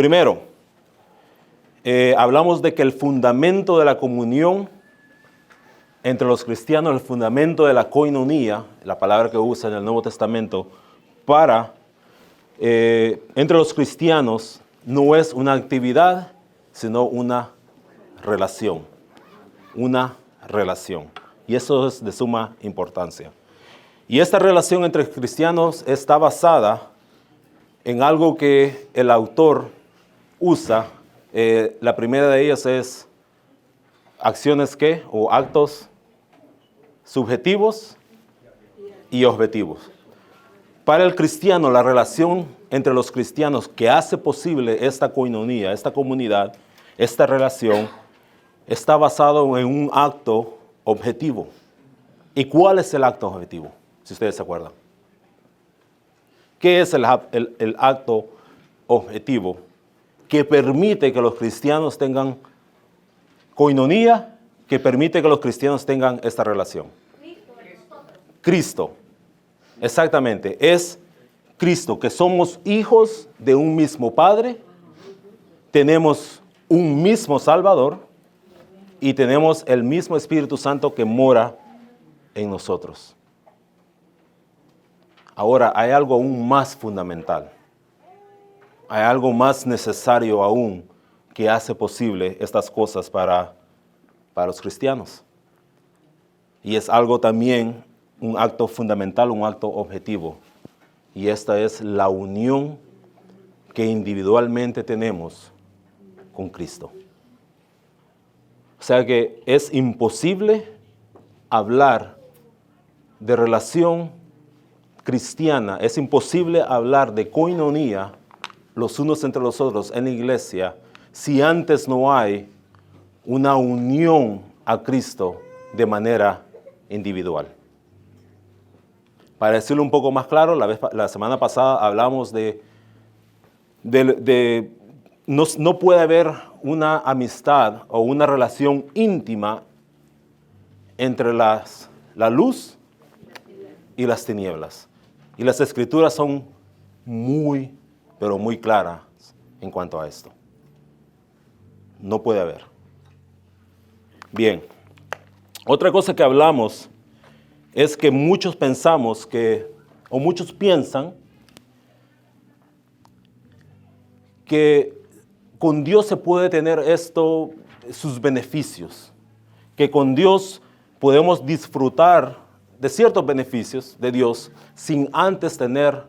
Primero, hablamos de que el fundamento de la comunión entre los cristianos, el fundamento de la koinonía, la palabra que usa en el Nuevo Testamento, entre los cristianos no es una actividad, sino una relación. Una relación. Y eso es de suma importancia. Y esta relación entre cristianos está basada en algo que el autor usa. La primera de ellas es acciones o actos subjetivos y objetivos. Para el cristiano, la relación entre los cristianos que hace posible esta koinonía, esta comunidad, esta relación, está basado en un acto objetivo. ¿Y cuál es el acto objetivo? Si ustedes se acuerdan. ¿Qué es el acto objetivo que permite que los cristianos tengan koinonía, que permite que los cristianos tengan esta relación? Cristo. Exactamente. Es Cristo, que somos hijos de un mismo Padre, tenemos un mismo Salvador y tenemos el mismo Espíritu Santo que mora en nosotros. Ahora, hay algo aún más fundamental. Hay algo más necesario aún que hace posible estas cosas para los cristianos. Y es algo también, un acto fundamental, un acto objetivo. Y esta es la unión que individualmente tenemos con Cristo. O sea que es imposible hablar de relación cristiana, es imposible hablar de koinonía los unos entre los otros en la iglesia si antes no hay una unión a Cristo de manera individual. Para decirlo un poco más claro, la semana pasada hablamos no puede haber una amistad o una relación íntima entre la luz y las tinieblas. Y las escrituras son muy, pero muy claras en cuanto a esto. No puede haber. Bien, otra cosa que hablamos es que muchos pensamos o muchos piensan que con Dios se puede tener sus beneficios, que con Dios podemos disfrutar de ciertos beneficios de Dios sin antes tener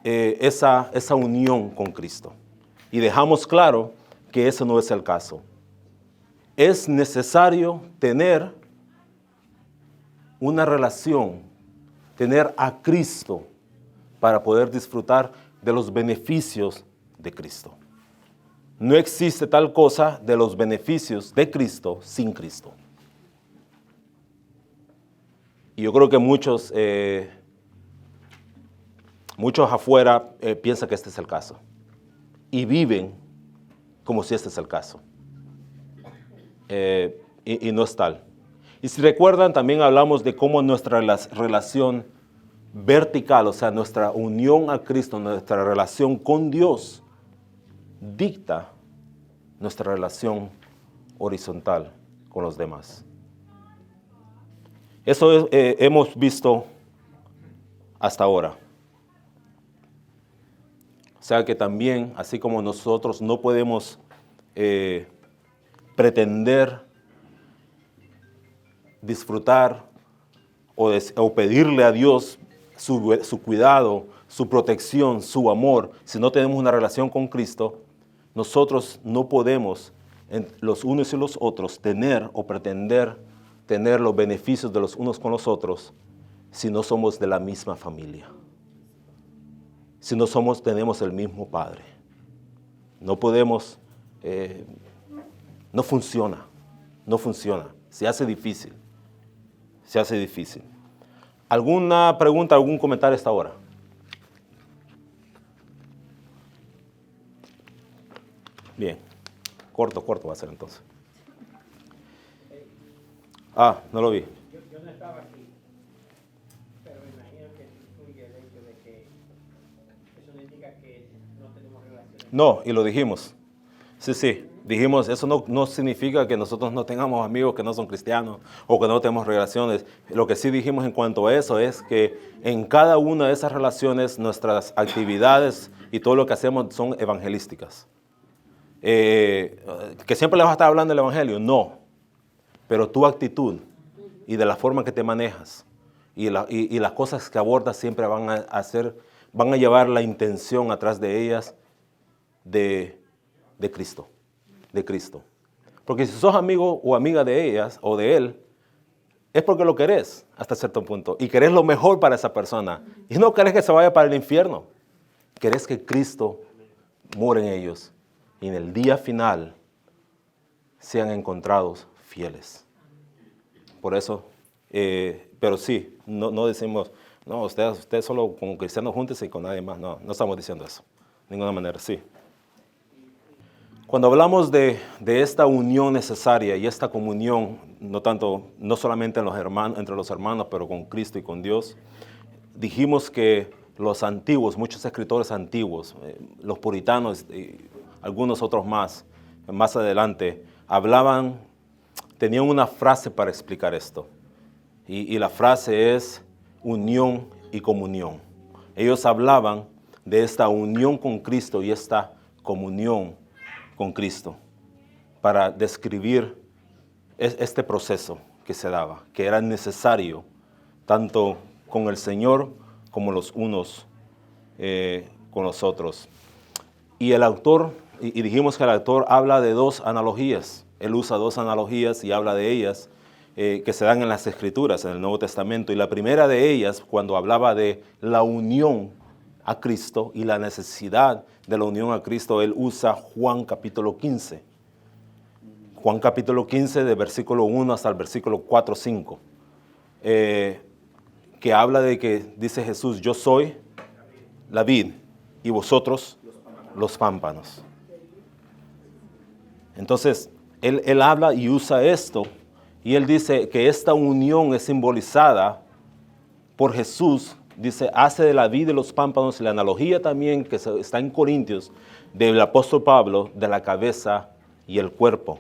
esa unión con Cristo. Y dejamos claro que ese no es el caso. Es necesario tener una relación, tener a Cristo para poder disfrutar de los beneficios de Cristo. No existe tal cosa de los beneficios de Cristo sin Cristo. Y yo creo que muchos afuera piensan que este es el caso. Y viven como si este es el caso. Y no es tal. Y si recuerdan, también hablamos de cómo nuestra relación vertical, o sea, nuestra unión a Cristo, nuestra relación con Dios, dicta nuestra relación horizontal con los demás. Eso hemos visto hasta ahora. O sea que también, así como nosotros no podemos pretender disfrutar o pedirle a Dios su cuidado, su protección, su amor, si no tenemos una relación con Cristo, nosotros no podemos, los unos y los otros, tener o pretender tener los beneficios de los unos con los otros si no somos de la misma familia, si no tenemos el mismo Padre. No podemos, no funciona, se hace difícil. ¿Alguna pregunta, algún comentario hasta ahora? Bien, corto va a ser entonces. No lo vi. Yo no estaba aquí, pero me imagino que influye el hecho de que eso no indica que no tenemos relaciones No, y lo dijimos. Sí, dijimos, eso no significa que nosotros no tengamos amigos que no son cristianos o que no tenemos relaciones. Lo que sí dijimos en cuanto a eso es que en cada una de esas relaciones nuestras actividades y todo lo que hacemos son evangelísticas. ¿Que siempre le vas a estar hablando del evangelio? No, pero tu actitud y de la forma que te manejas y las cosas que abordas siempre van a llevar la intención atrás de ellas de Cristo, de Cristo. Porque si sos amigo o amiga de ellas o de él, es porque lo querés hasta cierto punto y querés lo mejor para esa persona y no querés que se vaya para el infierno. Querés que Cristo more en ellos y en el día final sean encontrados fieles. Por eso, pero sí, no decimos, no, usted solo con cristianos júntese y con nadie más. No estamos diciendo eso, de ninguna manera, sí. Cuando hablamos de esta unión necesaria y esta comunión, no solamente entre los hermanos, pero con Cristo y con Dios, dijimos que los antiguos, muchos escritores antiguos, los puritanos y algunos otros más adelante, tenían una frase para explicar esto. Y la frase es unión y comunión. Ellos hablaban de esta unión con Cristo y esta comunión con Cristo para describir este proceso que se daba, que era necesario tanto con el Señor como los unos con los otros. Y el autor, y dijimos que el autor habla de dos analogías. Él usa dos analogías y habla de ellas que se dan en las Escrituras, en el Nuevo Testamento. Y la primera de ellas, cuando hablaba de la unión a Cristo y la necesidad de la unión a Cristo, él usa Juan capítulo 15. Juan capítulo 15, de versículo 1 hasta el versículo 4, 5. Que habla de que, dice Jesús, yo soy la vid y vosotros los pámpanos. Entonces, él habla y usa esto, y él dice que esta unión es simbolizada por Jesús. Dice, hace de la vid y los pámpanos, y la analogía también que está en Corintios, del apóstol Pablo, de la cabeza y el cuerpo.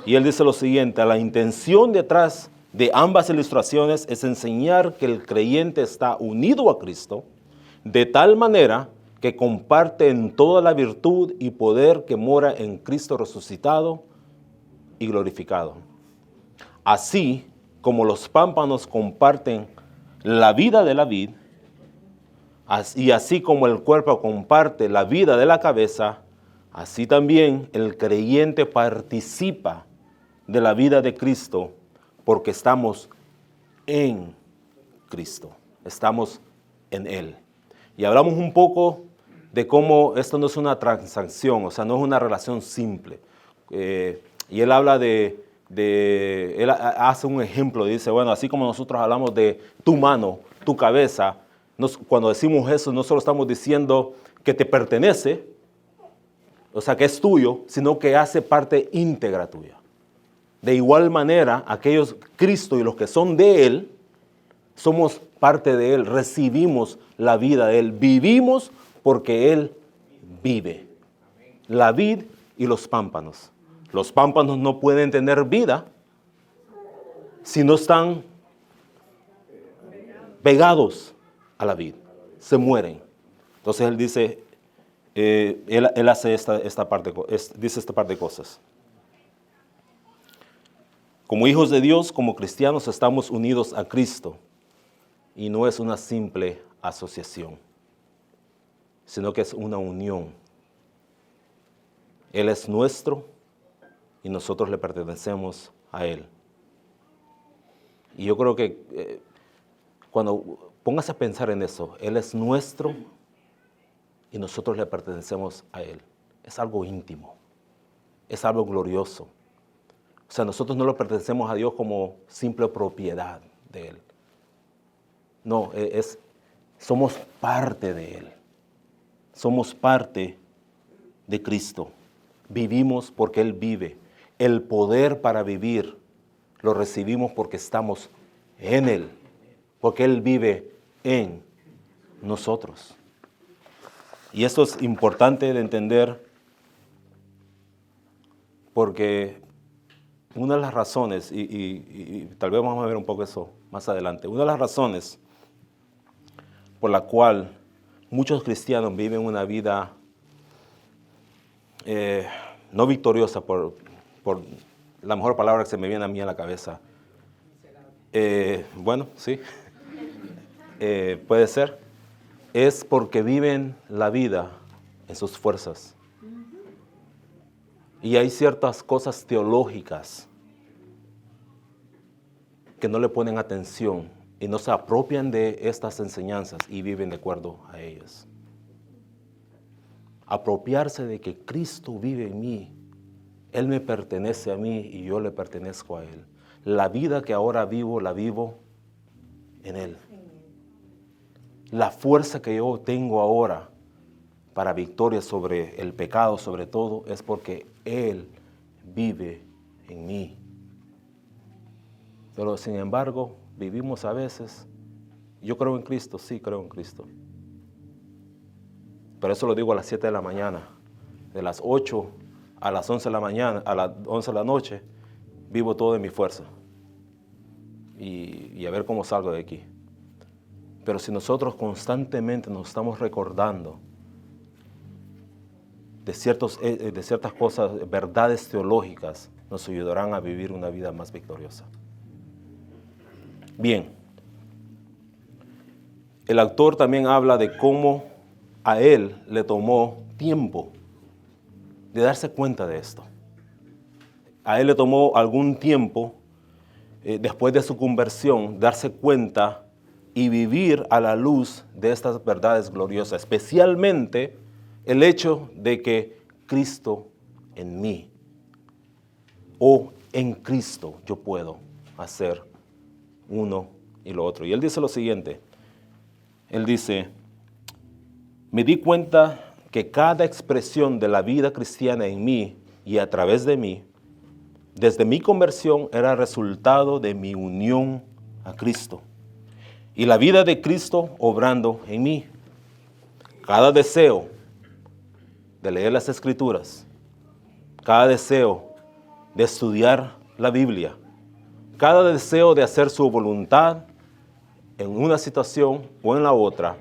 Y él dice lo siguiente: la intención detrás de ambas ilustraciones es enseñar que el creyente está unido a Cristo, de tal manera que comparte en toda la virtud y poder que mora en Cristo resucitado y glorificado. Así como los pámpanos comparten la vida de la vid, y así como el cuerpo comparte la vida de la cabeza, así también el creyente participa de la vida de Cristo, porque estamos en Cristo, estamos en Él. Y hablamos un poco de cómo esto no es una transacción, o sea, no es una relación simple. Y él habla él hace un ejemplo, dice, bueno, así como nosotros hablamos de tu mano, tu cabeza, cuando decimos eso no solo estamos diciendo que te pertenece, o sea, que es tuyo, sino que hace parte íntegra tuya. De igual manera, aquellos Cristo y los que son de Él, somos parte de Él, recibimos la vida de Él, vivimos porque Él vive. La vid y los pámpanos. Los pámpanos no pueden tener vida si no están pegados a la vid, se mueren. Entonces él dice, él hace dice esta parte de cosas. Como hijos de Dios, como cristianos, estamos unidos a Cristo y no es una simple asociación, sino que es una unión. Él es nuestro y nosotros le pertenecemos a Él. Y yo creo que cuando pongas a pensar en eso, Él es nuestro y nosotros le pertenecemos a Él. Es algo íntimo, es algo glorioso. O sea, nosotros no le pertenecemos a Dios como simple propiedad de Él. No, somos parte de Él. Somos parte de Cristo. Vivimos porque Él vive. El poder para vivir lo recibimos porque estamos en Él, porque Él vive en nosotros. Y esto es importante de entender porque una de las razones, y tal vez vamos a ver un poco eso más adelante, una de las razones por la cual muchos cristianos viven una vida no victoriosa, por la mejor palabra que se me viene a mí a la cabeza. Bueno, sí, puede ser. Es porque viven la vida en sus fuerzas. Y hay ciertas cosas teológicas que no le ponen atención y no se apropian de estas enseñanzas y viven de acuerdo a ellas. Apropiarse de que Cristo vive en mí, Él me pertenece a mí y yo le pertenezco a Él. La vida que ahora vivo, la vivo en Él. La fuerza que yo tengo ahora para victoria sobre el pecado, sobre todo, es porque Él vive en mí. Pero sin embargo, vivimos a veces, yo creo en Cristo, sí creo en Cristo. Pero eso lo digo a las 7 de la mañana. De las 8 a las 11 de la mañana, a las 11 de la noche, vivo todo en mi fuerza. Y a ver cómo salgo de aquí. Pero si nosotros constantemente nos estamos recordando de ciertas cosas, verdades teológicas, nos ayudarán a vivir una vida más victoriosa. Bien, el autor también habla de cómo a él le tomó tiempo de darse cuenta de esto. A él le tomó algún tiempo, después de su conversión, darse cuenta y vivir a la luz de estas verdades gloriosas, especialmente el hecho de que Cristo en mí, o en Cristo yo puedo hacer uno y lo otro. Y él dice lo siguiente, él dice, me di cuenta que cada expresión de la vida cristiana en mí y a través de mí, desde mi conversión, era resultado de mi unión a Cristo y la vida de Cristo obrando en mí. Cada deseo de leer las Escrituras, cada deseo de estudiar la Biblia, cada deseo de hacer su voluntad en una situación o en la otra,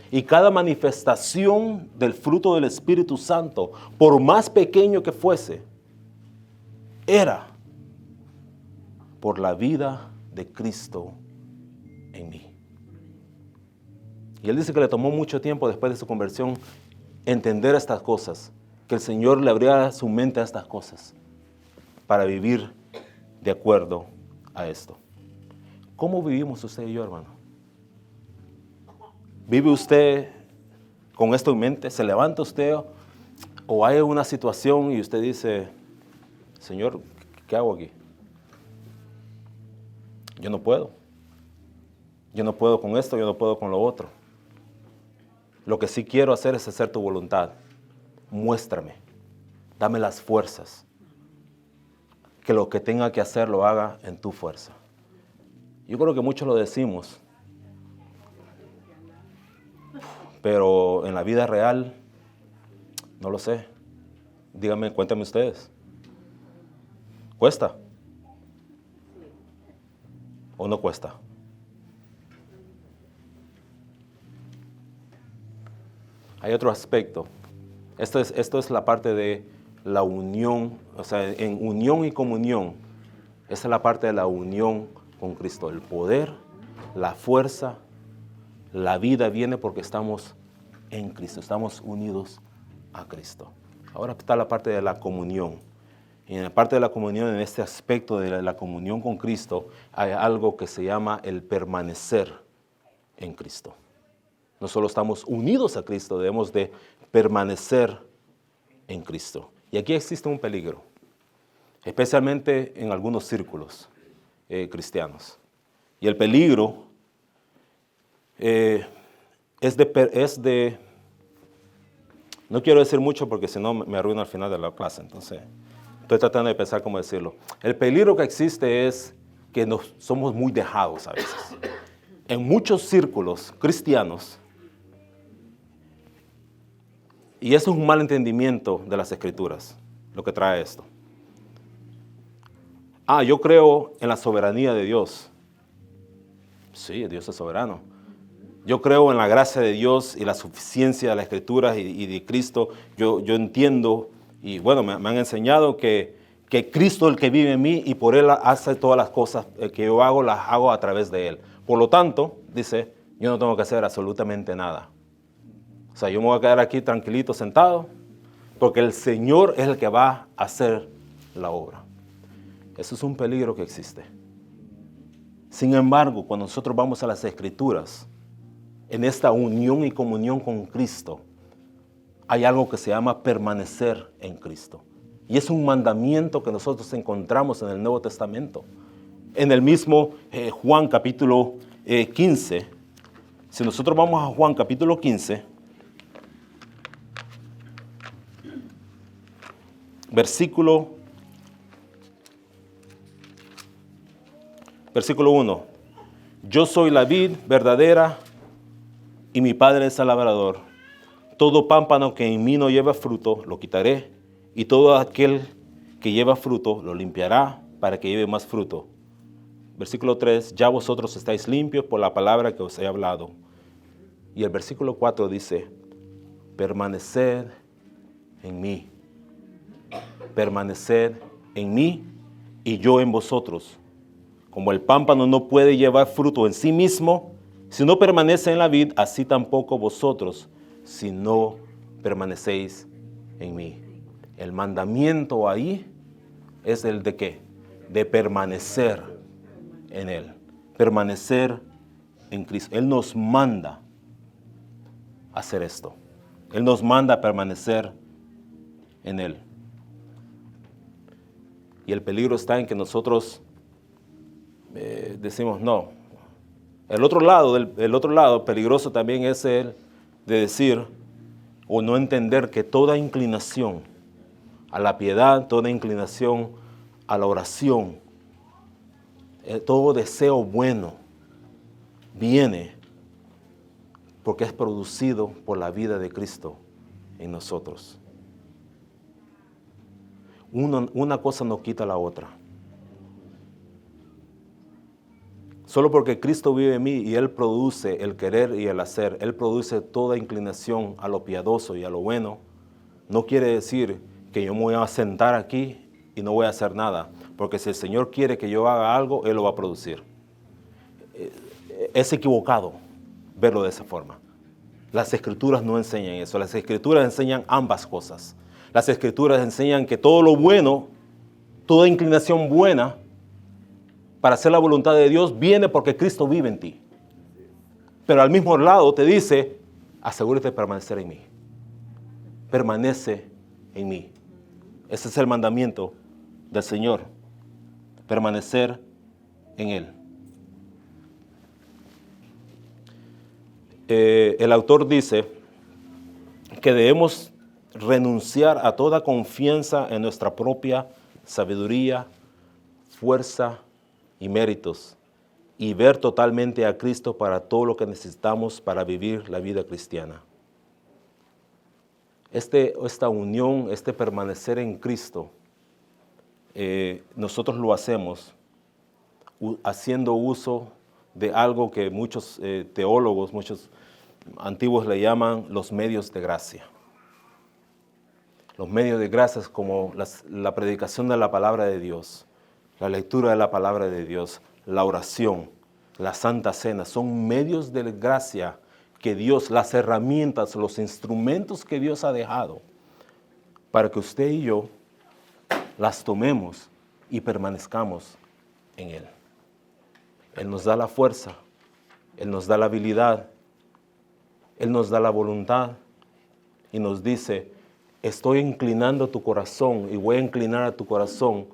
y cada manifestación del fruto del Espíritu Santo, por más pequeño que fuese, era por la vida de Cristo en mí. Y él dice que le tomó mucho tiempo después de su conversión entender estas cosas, que el Señor le abriera su mente a estas cosas para vivir de acuerdo a esto. ¿Cómo vivimos usted y yo, hermano? ¿Vive usted con esto en mente? ¿Se levanta usted o hay una situación y usted dice, Señor, ¿qué hago aquí? Yo no puedo. Yo no puedo con esto, yo no puedo con lo otro. Lo que sí quiero hacer es hacer tu voluntad. Muéstrame, dame las fuerzas. Que lo que tenga que hacer lo haga en tu fuerza. Yo creo que muchos lo decimos, pero en la vida real, no lo sé. Díganme, cuéntame ustedes. ¿Cuesta? ¿O no cuesta? Hay otro aspecto. Esto es la parte de la unión, o sea, en unión y comunión. Esa es la parte de la unión con Cristo. El poder, la fuerza, la vida viene porque estamos en Cristo, estamos unidos a Cristo. Ahora está la parte de la comunión. Y en la parte de la comunión, en este aspecto de la comunión con Cristo, hay algo que se llama el permanecer en Cristo. No solo estamos unidos a Cristo, debemos de permanecer en Cristo. Y aquí existe un peligro, especialmente en algunos círculos cristianos. Y el peligro es de, no quiero decir mucho porque si no me arruino al final de la clase, entonces estoy tratando de pensar cómo decirlo. El peligro que existe es que somos muy dejados a veces. En muchos círculos cristianos, Y eso es un mal entendimiento de las Escrituras, lo que trae esto. Yo creo en la soberanía de Dios. Sí, Dios es soberano. Yo creo en la gracia de Dios y la suficiencia de las Escrituras y de Cristo. Yo entiendo, y bueno, me han enseñado que Cristo es el que vive en mí y por Él hace todas las cosas que yo hago, las hago a través de Él. Por lo tanto, dice, yo no tengo que hacer absolutamente nada. O sea, yo me voy a quedar aquí tranquilito, sentado, porque el Señor es el que va a hacer la obra. Eso es un peligro que existe. Sin embargo, cuando nosotros vamos a las Escrituras, en esta unión y comunión con Cristo, hay algo que se llama permanecer en Cristo. Y es un mandamiento que nosotros encontramos en el Nuevo Testamento. En el mismo Juan capítulo 15, si nosotros vamos a Juan capítulo 15, versículo 1. Yo soy la vid verdadera y mi Padre es el labrador. Todo pámpano que en mí no lleva fruto, lo quitaré, y todo aquel que lleva fruto, lo limpiará para que lleve más fruto. Versículo 3, ya vosotros estáis limpios por la palabra que os he hablado. Y el versículo 4 dice, permaneced en mí. Permaneced en mí y yo en vosotros. Como el pámpano no puede llevar fruto en sí mismo, si no permanece en la vid, así tampoco vosotros, si no permanecéis en mí. El mandamiento ahí es el de ¿qué? De permanecer en Él. Permanecer en Cristo. Él nos manda a hacer esto. Él nos manda a permanecer en Él. Y el peligro está en que nosotros decimos no. El otro lado peligroso también es el de decir o no entender que toda inclinación a la piedad, toda inclinación a la oración, todo deseo bueno viene porque es producido por la vida de Cristo en nosotros. Una cosa no quita la otra. Solo porque Cristo vive en mí y Él produce el querer y el hacer, Él produce toda inclinación a lo piadoso y a lo bueno, no quiere decir que yo me voy a sentar aquí y no voy a hacer nada, porque si el Señor quiere que yo haga algo, Él lo va a producir. Es equivocado verlo de esa forma. Las Escrituras no enseñan eso, las Escrituras enseñan ambas cosas. Las Escrituras enseñan que todo lo bueno, toda inclinación buena para hacer la voluntad de Dios viene porque Cristo vive en ti. Pero al mismo lado te dice, asegúrate de permanecer en mí. Permanece en mí. Ese es el mandamiento del Señor. Permanecer en Él. El autor dice que debemos renunciar a toda confianza en nuestra propia sabiduría, fuerza y méritos y ver totalmente a Cristo para todo lo que necesitamos para vivir la vida cristiana. Esta unión, este permanecer en Cristo, nosotros lo hacemos haciendo uso de algo que muchos teólogos, muchos antiguos le llaman los medios de gracia. Los medios de gracia es como la predicación de la palabra de Dios, la lectura de la palabra de Dios, la oración, la Santa Cena, son medios de gracia que Dios, las herramientas, los instrumentos que Dios ha dejado para que usted y yo las tomemos y permanezcamos en Él. Él nos da la fuerza, Él nos da la habilidad, Él nos da la voluntad y nos dice, estoy inclinando tu corazón y voy a inclinar a tu corazón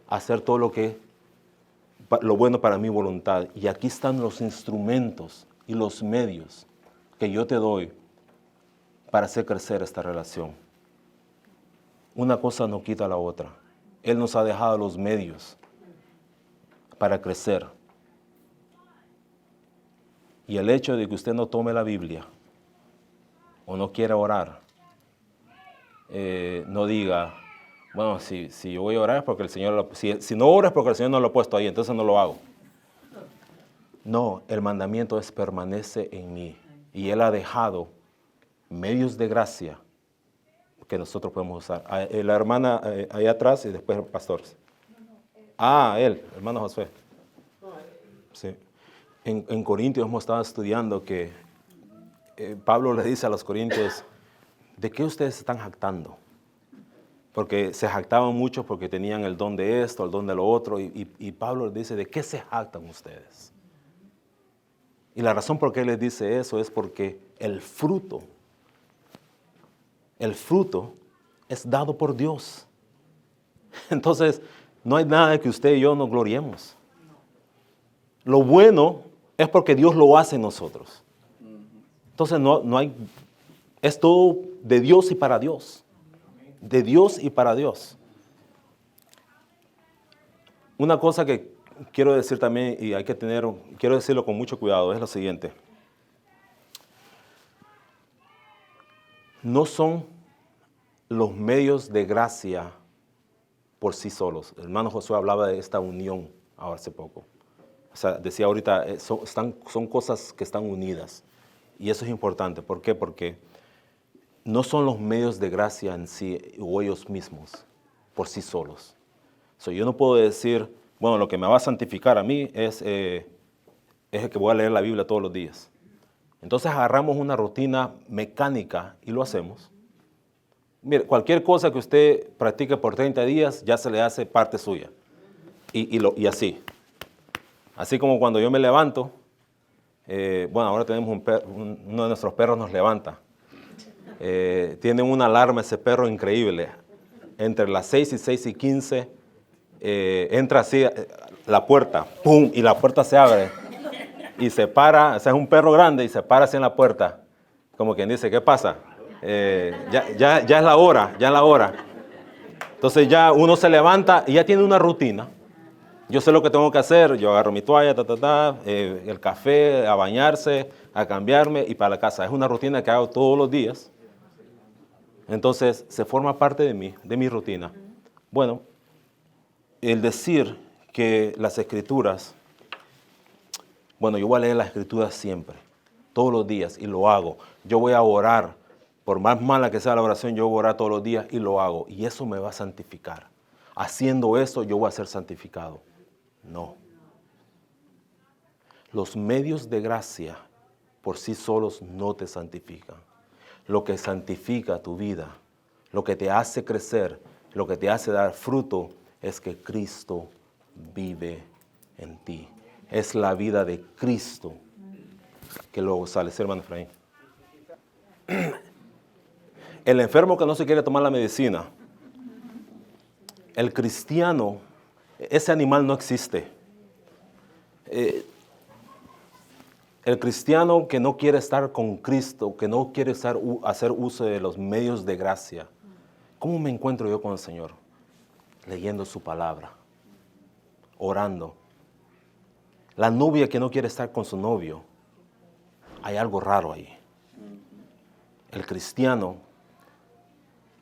a hacer todo lo bueno para mi voluntad. Y aquí están los instrumentos y los medios que yo te doy para hacer crecer esta relación. Una cosa no quita la otra. Él nos ha dejado los medios para crecer. Y el hecho de que usted no tome la Biblia o no quiera orar no diga, bueno, si yo voy a orar es porque el Señor, si no oro es porque el Señor no lo ha puesto ahí, entonces no lo hago. No, el mandamiento es permanece en mí. Y Él ha dejado medios de gracia que nosotros podemos usar. La hermana ahí atrás y después el pastor. Él, hermano Josué. Sí. En Corintios hemos estado estudiando que Pablo le dice a los corintios, ¿de qué ustedes están jactando? Porque se jactaban mucho porque tenían el don de esto, el don de lo otro, y Pablo les dice, ¿de qué se jactan ustedes? Y la razón por qué les dice eso es porque el fruto es dado por Dios. Entonces, no hay nada que usted y yo nos gloriemos. Lo bueno es porque Dios lo hace en nosotros. Entonces, no hay, es todo de Dios y para Dios. De Dios y para Dios. Una cosa que quiero decir también, y quiero decirlo con mucho cuidado, es lo siguiente. No son los medios de gracia por sí solos. El hermano Josué hablaba de esta unión hace poco. O sea, decía ahorita, son cosas que están unidas. Y eso es importante. ¿Por qué? Porque no son los medios de gracia en sí o ellos mismos por sí solos. Yo no puedo decir, bueno, lo que me va a santificar a mí es el que voy a leer la Biblia todos los días. Entonces agarramos una rutina mecánica y lo hacemos. Mire, cualquier cosa que usted practique por 30 días ya se le hace parte suya. Y así. Así como cuando yo me levanto, bueno, ahora tenemos uno de nuestros perros nos levanta. Tiene una alarma ese perro increíble. Entre las 6 y 6:15 entra así la puerta, ¡pum! Y la puerta se abre. Y se para, o sea, es un perro grande y se para así en la puerta. Como quien dice, ¿qué pasa? Ya es la hora, ya es la hora. Entonces ya uno se levanta y ya tiene una rutina. Yo sé lo que tengo que hacer, yo agarro mi toalla, el café, a bañarse, a cambiarme y para la casa. Es una rutina que hago todos los días. Entonces se forma parte de mí, de mi rutina. Bueno, el decir que las escrituras, bueno, yo voy a leer las escrituras siempre, todos los días y lo hago. Yo voy a orar, por más mala que sea la oración, yo voy a orar todos los días y lo hago. Y eso me va a santificar. Haciendo eso yo voy a ser santificado. No. Los medios de gracia por sí solos no te santifican. Lo que santifica tu vida, lo que te hace crecer, lo que te hace dar fruto, es que Cristo vive en ti. Es la vida de Cristo que luego sale. Sí, hermano Efraín. El enfermo que no se quiere tomar la medicina, el cristiano, ese animal no existe. El cristiano que no quiere estar con Cristo, que no quiere hacer uso de los medios de gracia, ¿cómo me encuentro yo con el Señor? Leyendo su palabra, orando. La novia que no quiere estar con su novio, hay algo raro ahí. El cristiano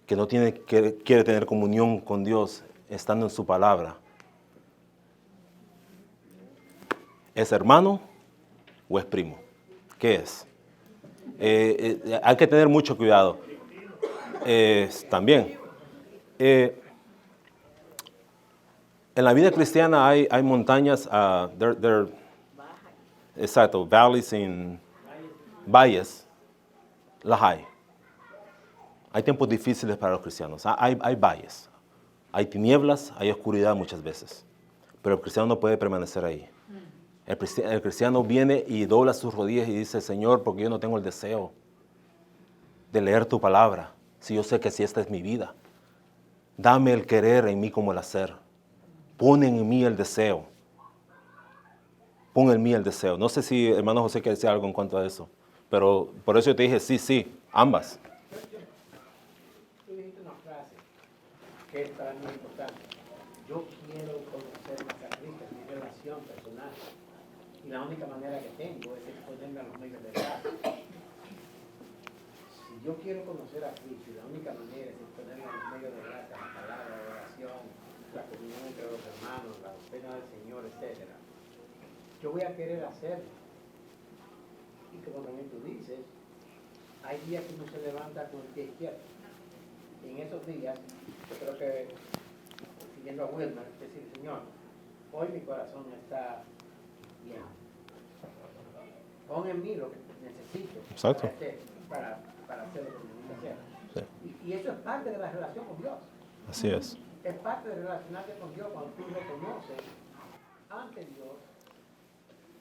que no quiere tener comunión con Dios estando en su palabra, ¿es hermano o es primo? ¿Qué es? Hay que tener mucho cuidado. También. En la vida cristiana hay montañas, exacto, valleys y valles, las hay. Hay tiempos difíciles para los cristianos. Hay valles, hay tinieblas, hay oscuridad muchas veces. Pero el cristiano no puede permanecer ahí. El cristiano viene y dobla sus rodillas y dice, Señor, porque yo no tengo el deseo de leer tu palabra, si yo sé que si esta es mi vida. Dame el querer en mí como el hacer. Pon en mí el deseo. Pon en mí el deseo. No sé si hermano José quiere decir algo en cuanto a eso, pero por eso yo te dije, sí, ambas. Tú dijiste una frase que es para mí importante. Yo quiero conocer más a Cristo en mi relación personal. Y la única manera que tengo es que tengan los medios de gracia. Si Si yo quiero conocer a Cristo y la única manera es ponerlo en medio de gracia, la palabra, la oración, la comunión entre los hermanos, la doctrina del Señor, etc., yo voy a querer hacerlo. Y como también tú dices, hay días que uno se levanta con el pie izquierdo. Y en esos días, yo creo que, siguiendo a Wilmer, decir, Señor, hoy mi corazón está bien. Pon en mí lo que necesito. Exacto. Para hacer lo que necesito hacer. Sí. Y eso es parte de la relación con Dios. Así es. Es parte de relacionarte con Dios cuando tú reconoces ante Dios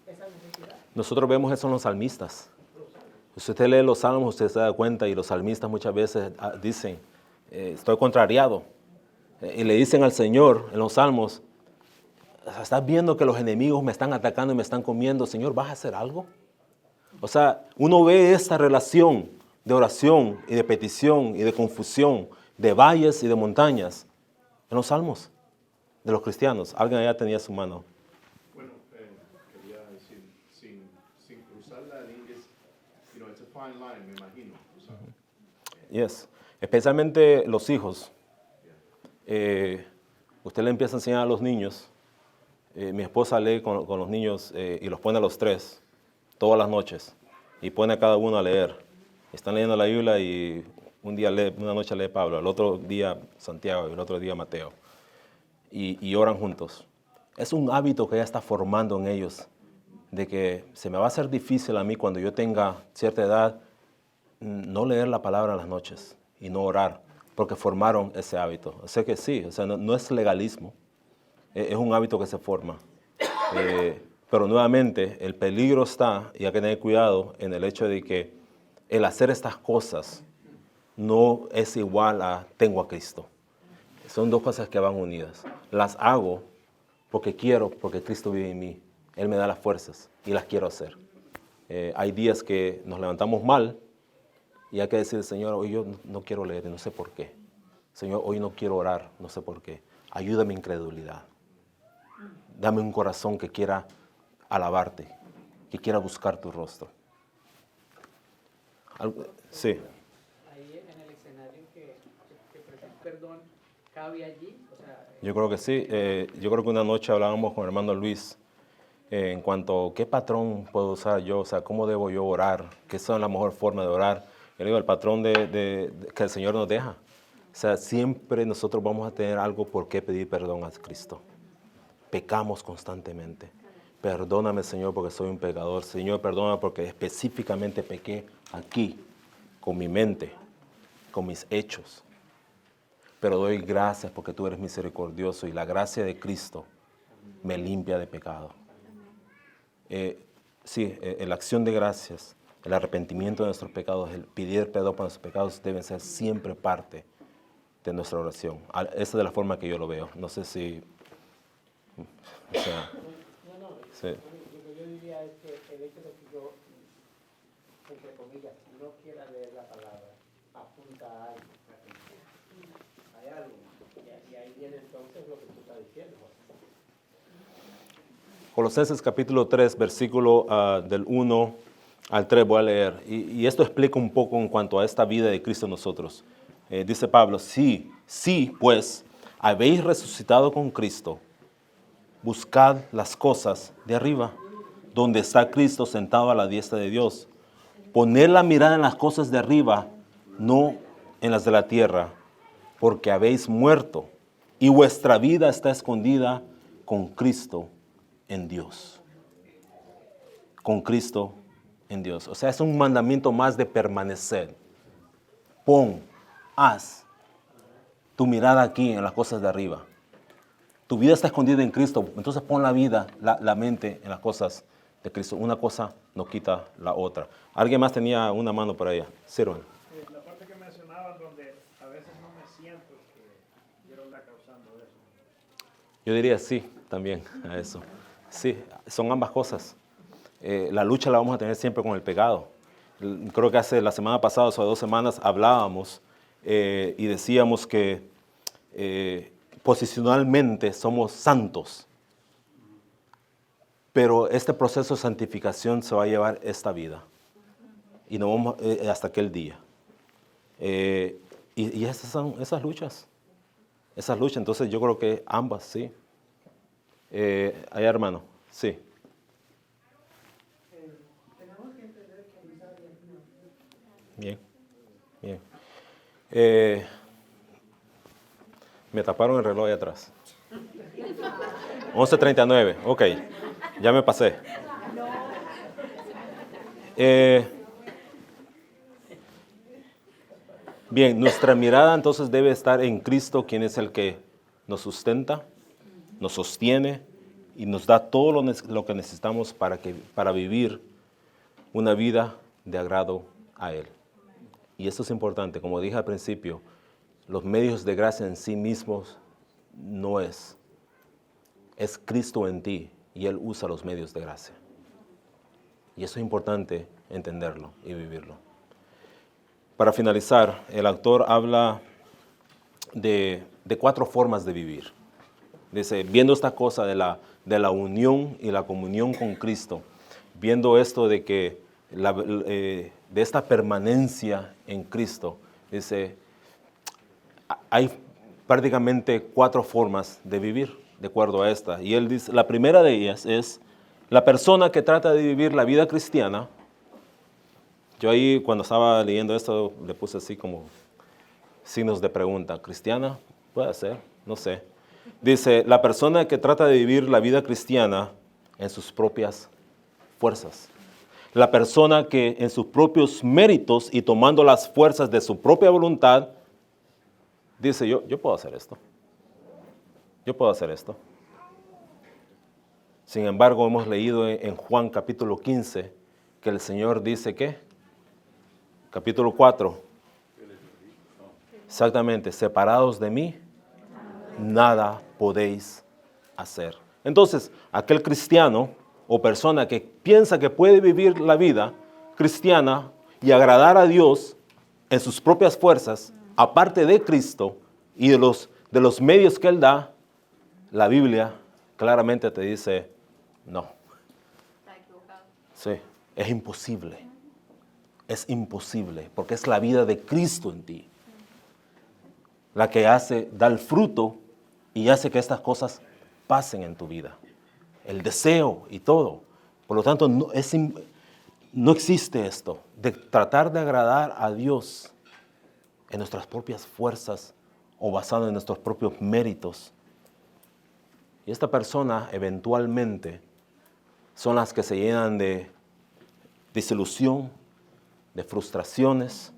esa necesidad. Nosotros vemos eso en los salmistas. Si usted lee los salmos, usted se da cuenta, y los salmistas muchas veces dicen, estoy contrariado. Y le dicen al Señor en los salmos, estás viendo que los enemigos me están atacando y me están comiendo, Señor, ¿vas a hacer algo? O sea, uno ve esta relación de oración y de petición y de confusión, de valles y de montañas, en los salmos de los cristianos. Alguien allá tenía su mano. Bueno, quería decir, sin cruzar la línea, it's a fine line, me imagino. O sea, Yes. Especialmente los hijos. Usted le empieza a enseñar a los niños. Mi esposa lee con los niños y los pone a los 3 todas las noches y pone a cada uno a leer. Están leyendo la Biblia y una noche lee Pablo, el otro día Santiago y el otro día Mateo. Y oran juntos. Es un hábito que ella está formando en ellos, de que se me va a hacer difícil a mí cuando yo tenga cierta edad no leer la palabra en las noches y no orar, porque formaron ese hábito. O sea que sí, o sea, no es legalismo, es un hábito que se forma. Pero nuevamente, el peligro está, y hay que tener cuidado, en el hecho de que el hacer estas cosas no es igual a tengo a Cristo. Son dos cosas que van unidas. Las hago porque quiero, porque Cristo vive en mí. Él me da las fuerzas y las quiero hacer. Hay días que nos levantamos mal y hay que decir, Señor, hoy yo no quiero leer y no sé por qué. Señor, hoy no quiero orar, no sé por qué. Ayúdame en incredulidad. Dame un corazón que quiera alabarte, que quiera buscar tu rostro. Sí. Ahí en el escenario que presenta perdón, ¿cabe allí? O sea, Yo creo que sí. Yo creo que una noche hablábamos con el hermano Luis en cuanto a qué patrón puedo usar yo, o sea, cómo debo yo orar, qué es la mejor forma de orar. Yo digo, el patrón que el Señor nos deja. O sea, siempre nosotros vamos a tener algo por qué pedir perdón a Cristo. Pecamos constantemente. Perdóname, Señor, porque soy un pecador. Señor, perdóname porque específicamente pequé aquí, con mi mente, con mis hechos. Pero doy gracias porque tú eres misericordioso y la gracia de Cristo me limpia de pecado. La acción de gracias, el arrepentimiento de nuestros pecados, el pedir perdón por nuestros pecados deben ser siempre parte de nuestra oración. Esa es de la forma que yo lo veo. No sé si... O sea, sí. lo que yo diría es que el hecho de que yo, entre comillas, no quiera leer la palabra, apunta a algo. Hay algo. Y ahí viene entonces lo que tú estás diciendo. Colosenses capítulo 3, versículo del 1 al 3 voy a leer. Y esto explica un poco en cuanto a esta vida de Cristo en nosotros. Dice Pablo, sí, pues, habéis resucitado con Cristo. Buscad las cosas de arriba, donde está Cristo sentado a la diestra de Dios. Poned la mirada en las cosas de arriba, no en las de la tierra, porque habéis muerto y vuestra vida está escondida con Cristo en Dios. Con Cristo en Dios. O sea, es un mandamiento más de permanecer. Haz tu mirada aquí en las cosas de arriba. Tu vida está escondida en Cristo, entonces pon la vida, la mente en las cosas de Cristo. Una cosa no quita la otra. ¿Alguien más tenía una mano por allá? Sirvan. La parte que mencionaban donde a veces no me siento que quiero andar causando eso. Yo diría sí, también a eso. Sí, son ambas cosas. La lucha la vamos a tener siempre con el pecado. Creo que la semana pasada, o 2 semanas, hablábamos y decíamos que posicionalmente somos santos, pero este proceso de santificación se va a llevar esta vida y no vamos hasta aquel día. Y esas son esas luchas. Esas luchas, entonces yo creo que ambas, sí. Allá, hermano, sí. Tenemos que entender que avisar es Dios. Bien, bien. Me taparon el reloj ahí atrás. 11:39, ok, ya me pasé. Bien, nuestra mirada entonces debe estar en Cristo, quien es el que nos sustenta, nos sostiene y nos da todo lo que necesitamos para vivir una vida de agrado a Él. Y eso es importante, como dije al principio, los medios de gracia en sí mismos no es Cristo en ti y Él usa los medios de gracia. Y eso es importante entenderlo y vivirlo. Para finalizar, el autor habla de 4 formas de vivir. Dice, viendo esta cosa de la unión y la comunión con Cristo, viendo esto de que de esta permanencia en Cristo, dice, hay prácticamente 4 formas de vivir de acuerdo a esta. Y él dice, la primera de ellas es la persona que trata de vivir la vida cristiana. Yo ahí cuando estaba leyendo esto le puse así como signos de pregunta. ¿Cristiana? Puede ser, no sé. Dice, la persona que trata de vivir la vida cristiana en sus propias fuerzas. La persona que en sus propios méritos y tomando las fuerzas de su propia voluntad, dice, yo puedo hacer esto. Yo puedo hacer esto. Sin embargo, hemos leído en Juan capítulo 15 que el Señor dice que, capítulo 4, exactamente, separados de mí, nada podéis hacer. Entonces, aquel cristiano o persona que piensa que puede vivir la vida cristiana y agradar a Dios en sus propias fuerzas, aparte de Cristo y de los medios que Él da, la Biblia claramente te dice, no. Está equivocado. Sí, es imposible. Es imposible, porque es la vida de Cristo en ti la que da el fruto y hace que estas cosas pasen en tu vida. El deseo y todo. Por lo tanto, no existe esto de tratar de agradar a Dios en nuestras propias fuerzas o basado en nuestros propios méritos. Y esta persona eventualmente son las que se llenan de desilusión, de frustraciones,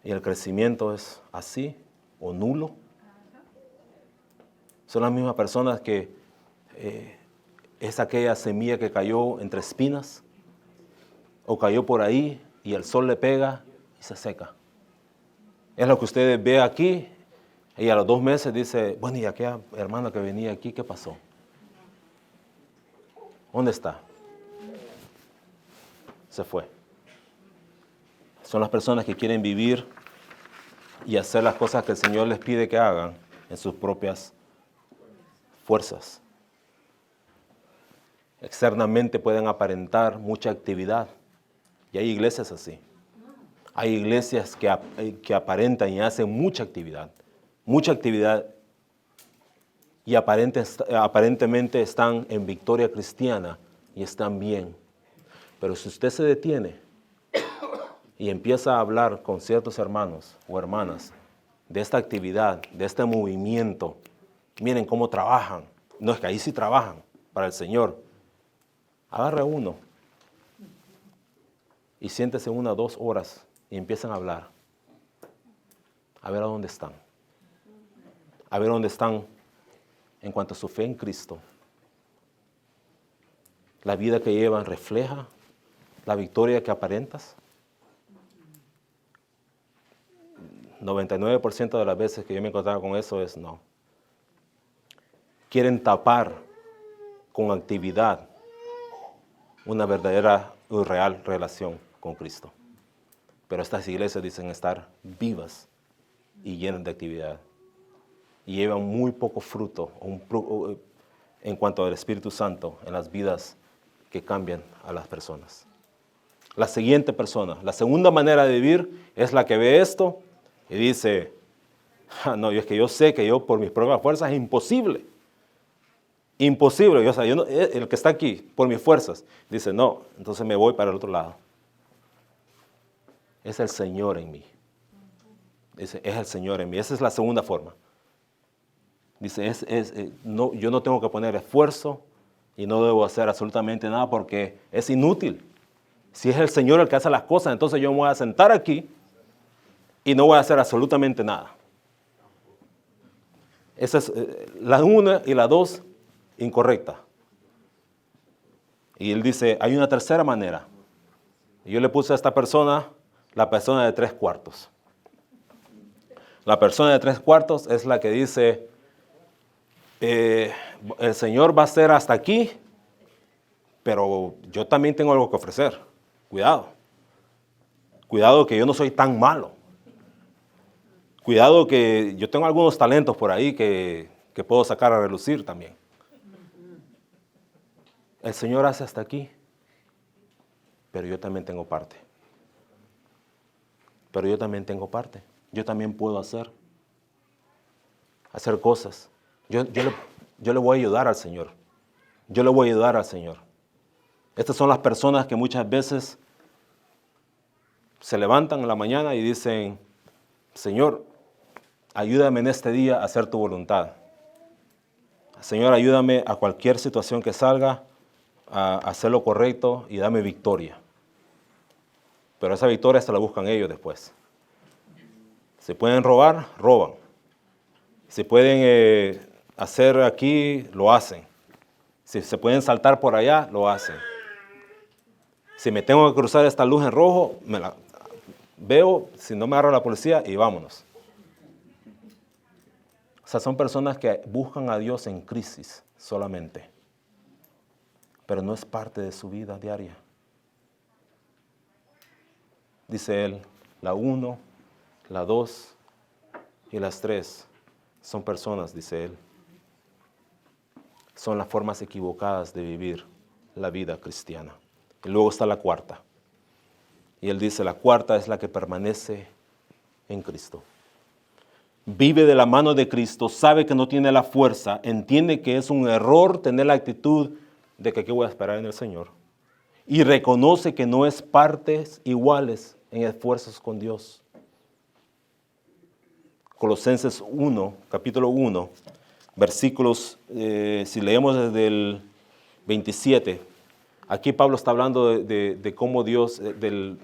y el crecimiento es así o nulo. Son las mismas personas que es aquella semilla que cayó entre espinas o cayó por ahí y el sol le pega y se seca. Es lo que ustedes ven aquí y a los 2 meses dice, bueno, ¿y aquella hermana que venía aquí, qué pasó? ¿Dónde está? Se fue. Son las personas que quieren vivir y hacer las cosas que el Señor les pide que hagan en sus propias fuerzas. Externamente pueden aparentar mucha actividad. Y hay iglesias así. Hay iglesias que aparentan y hacen mucha actividad y aparentemente están en victoria cristiana y están bien. Pero si usted se detiene y empieza a hablar con ciertos hermanos o hermanas de esta actividad, de este movimiento, miren cómo trabajan. No, es que ahí sí trabajan para el Señor. Agarre uno y siéntese 1 o 2 horas y empiezan a hablar. A ver a dónde están. A ver dónde están en cuanto a su fe en Cristo. La vida que llevan refleja la victoria que aparentas. 99% de las veces que yo me encontraba con eso es no. Quieren tapar con actividad una verdadera y real relación con Cristo. Pero estas iglesias dicen estar vivas y llenas de actividad. Y llevan muy poco fruto en cuanto al Espíritu Santo en las vidas que cambian a las personas. la siguiente persona. La segunda manera de vivir es la que ve esto y dice, no, es que yo sé que yo por mis propias fuerzas es imposible. Imposible. El que está aquí, por mis fuerzas, dice, no, entonces me voy para el otro lado. Es el Señor en mí. Dice, es el Señor en mí. Esa es la segunda forma. Dice, yo no tengo que poner esfuerzo y no debo hacer absolutamente nada porque es inútil. Si es el Señor el que hace las cosas, entonces yo me voy a sentar aquí y no voy a hacer absolutamente nada. Esa es la 1 y la 2 incorrecta. Y él dice, hay una tercera manera. Y yo le puse a esta persona, la persona de 3/4. La persona de 3/4 es la que dice, el Señor va a ser hasta aquí, pero yo también tengo algo que ofrecer. Cuidado. Cuidado que yo no soy tan malo. Cuidado que yo tengo algunos talentos por ahí que puedo sacar a relucir también. El Señor hace hasta aquí, pero yo también tengo parte. Pero yo también tengo parte. Yo también puedo hacer cosas. Yo le voy a ayudar al Señor. Yo le voy a ayudar al Señor. Estas son las personas que muchas veces se levantan en la mañana y dicen, Señor, ayúdame en este día a hacer tu voluntad. Señor, ayúdame a cualquier situación que salga a hacer lo correcto y dame victoria. Pero esa victoria se la buscan ellos después. Se pueden robar, roban. Si pueden hacer aquí, lo hacen. Si se pueden saltar por allá, lo hacen. Si me tengo que cruzar esta luz en rojo, me la veo, si no me agarra la policía y vámonos. O sea, son personas que buscan a Dios en crisis solamente, pero no es parte de su vida diaria. Dice él, la 1, la 2 y las 3 son personas, dice él. Son las formas equivocadas de vivir la vida cristiana. Y luego está la 4. Y él dice, la 4 es la que permanece en Cristo. Vive de la mano de Cristo, sabe que no tiene la fuerza, entiende que es un error tener la actitud de que ¿qué voy a esperar en el Señor? Y reconoce que no es partes iguales en esfuerzos con Dios. Colosenses 1, capítulo 1, versículos, si leemos desde el 27, aquí Pablo está hablando de cómo Dios, del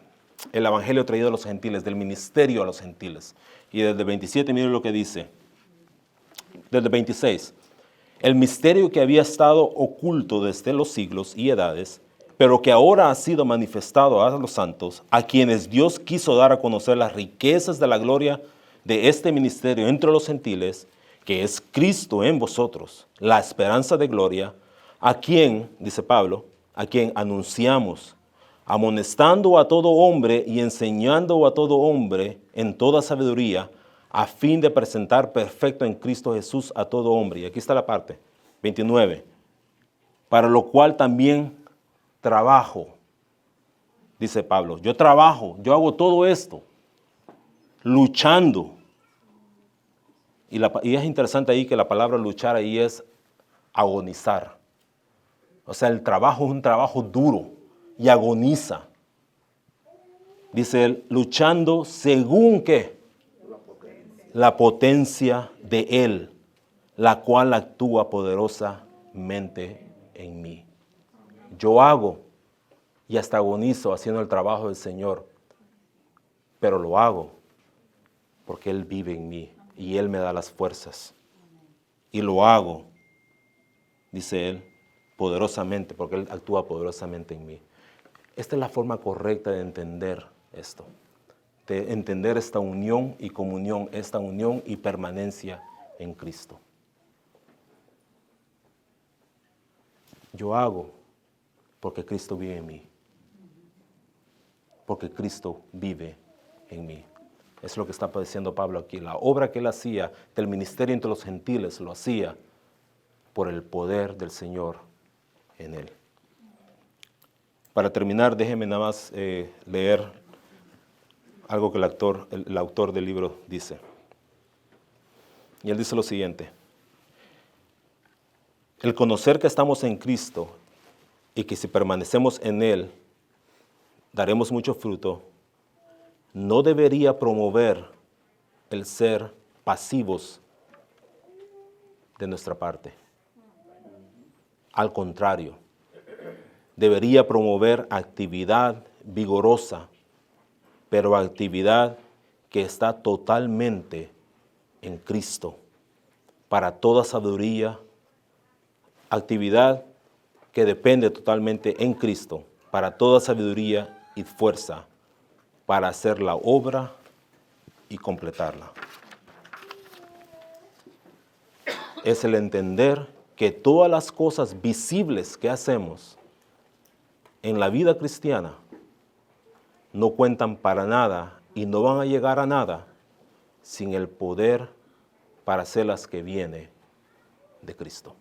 el evangelio traído a los gentiles, del ministerio a los gentiles. Y desde el 27, miren lo que dice. Desde el 26. El misterio que había estado oculto desde los siglos y edades, pero que ahora ha sido manifestado a los santos, a quienes Dios quiso dar a conocer las riquezas de la gloria de este ministerio entre los gentiles, que es Cristo en vosotros, la esperanza de gloria, a quien, dice Pablo, a quien anunciamos, amonestando a todo hombre y enseñando a todo hombre en toda sabiduría, a fin de presentar perfecto en Cristo Jesús a todo hombre. Y aquí está la parte, 29. Para lo cual también trabajo, dice Pablo. Yo trabajo, yo hago todo esto, luchando. Y es interesante ahí que la palabra luchar ahí es agonizar. O sea, el trabajo es un trabajo duro y agoniza. Dice él, luchando según ¿qué? La potencia de Él, la cual actúa poderosamente en mí. Yo hago y hasta agonizo haciendo el trabajo del Señor, pero lo hago porque Él vive en mí y Él me da las fuerzas. Y lo hago, dice Él, poderosamente, porque Él actúa poderosamente en mí. Esta es la forma correcta de entender esto, de entender esta unión y comunión, esta unión y permanencia en Cristo. Yo hago porque Cristo vive en mí, porque Cristo vive en mí. Es lo que está diciendo Pablo aquí. La obra que él hacía del ministerio entre los gentiles lo hacía por el poder del Señor en él. Para terminar, déjenme nada más leer algo que el autor del libro dice. Y él dice lo siguiente: el conocer que estamos en Cristo y que si permanecemos en Él, daremos mucho fruto, no debería promover el ser pasivos de nuestra parte. Al contrario, debería promover actividad vigorosa, pero actividad que está totalmente en Cristo, para toda sabiduría, actividad que depende totalmente en Cristo, para toda sabiduría y fuerza, para hacer la obra y completarla. Es el entender que todas las cosas visibles que hacemos en la vida cristiana no cuentan para nada y no van a llegar a nada sin el poder para hacer las que viene de Cristo.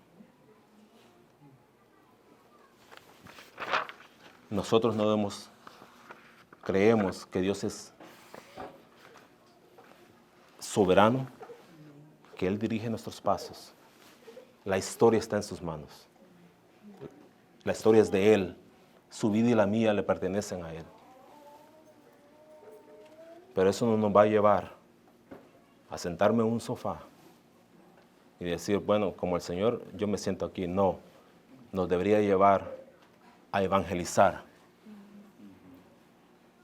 Nosotros creemos que Dios es soberano, que Él dirige nuestros pasos. La historia está en sus manos. La historia es de Él. Su vida y la mía le pertenecen a Él. Pero eso no nos va a llevar a sentarme en un sofá y decir, bueno, como el Señor, yo me siento aquí. No, nos debería llevar a evangelizar.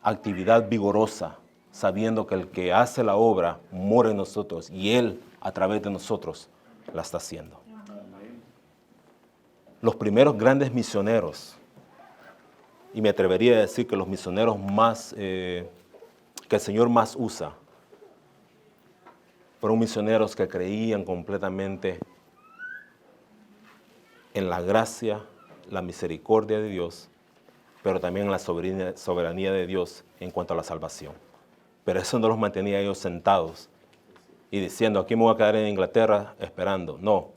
Actividad vigorosa, sabiendo que el que hace la obra mora en nosotros y Él, a través de nosotros, la está haciendo. Los primeros grandes misioneros, y me atrevería a decir que los misioneros más, que el Señor más usa, fueron misioneros que creían completamente en la gracia, la misericordia de Dios, pero también en la soberanía de Dios en cuanto a la salvación. Pero eso no los mantenía ellos sentados y diciendo, aquí me voy a quedar en Inglaterra esperando. No,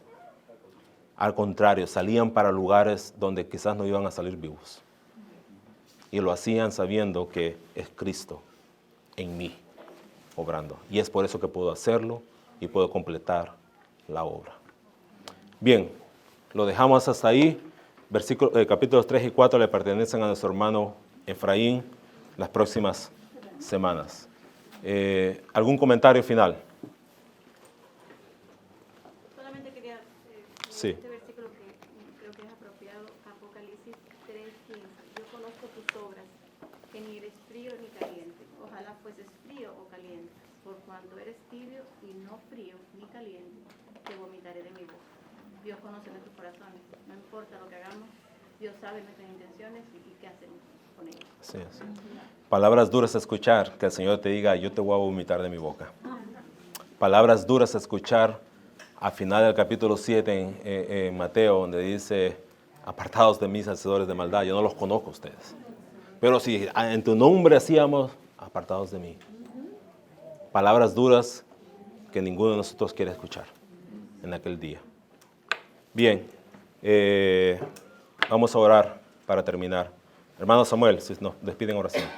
al contrario, salían para lugares donde quizás no iban a salir vivos. Y lo hacían sabiendo que es Cristo en mí obrando. Y es por eso que puedo hacerlo y puedo completar la obra. Bien, lo dejamos hasta ahí. Capítulos 3 y 4 le pertenecen a nuestro hermano Efraín las próximas semanas. ¿Algún comentario final? Solamente quería Sí. este versículo que creo que es apropiado, Apocalipsis 3:15. Yo conozco tus obras, que ni eres frío ni caliente. Ojalá fueses frío o caliente. Por cuanto eres tibio y no frío ni caliente, te vomitaré de mi boca. Dios conoce nuestros corazones. No importa lo que hagamos, Dios sabe nuestras intenciones y qué hacemos con ellas. Sí, sí. Palabras duras a escuchar, que el Señor te diga, yo te voy a vomitar de mi boca. Palabras duras a escuchar al final del capítulo 7 en Mateo, donde dice, apartados de mí, hacedores de maldad, yo no los conozco a ustedes. Pero si en tu nombre hacíamos, apartados de mí. Palabras duras que ninguno de nosotros quiere escuchar en aquel día. Bien, vamos a orar para terminar. Hermano Samuel, si nos despiden oración.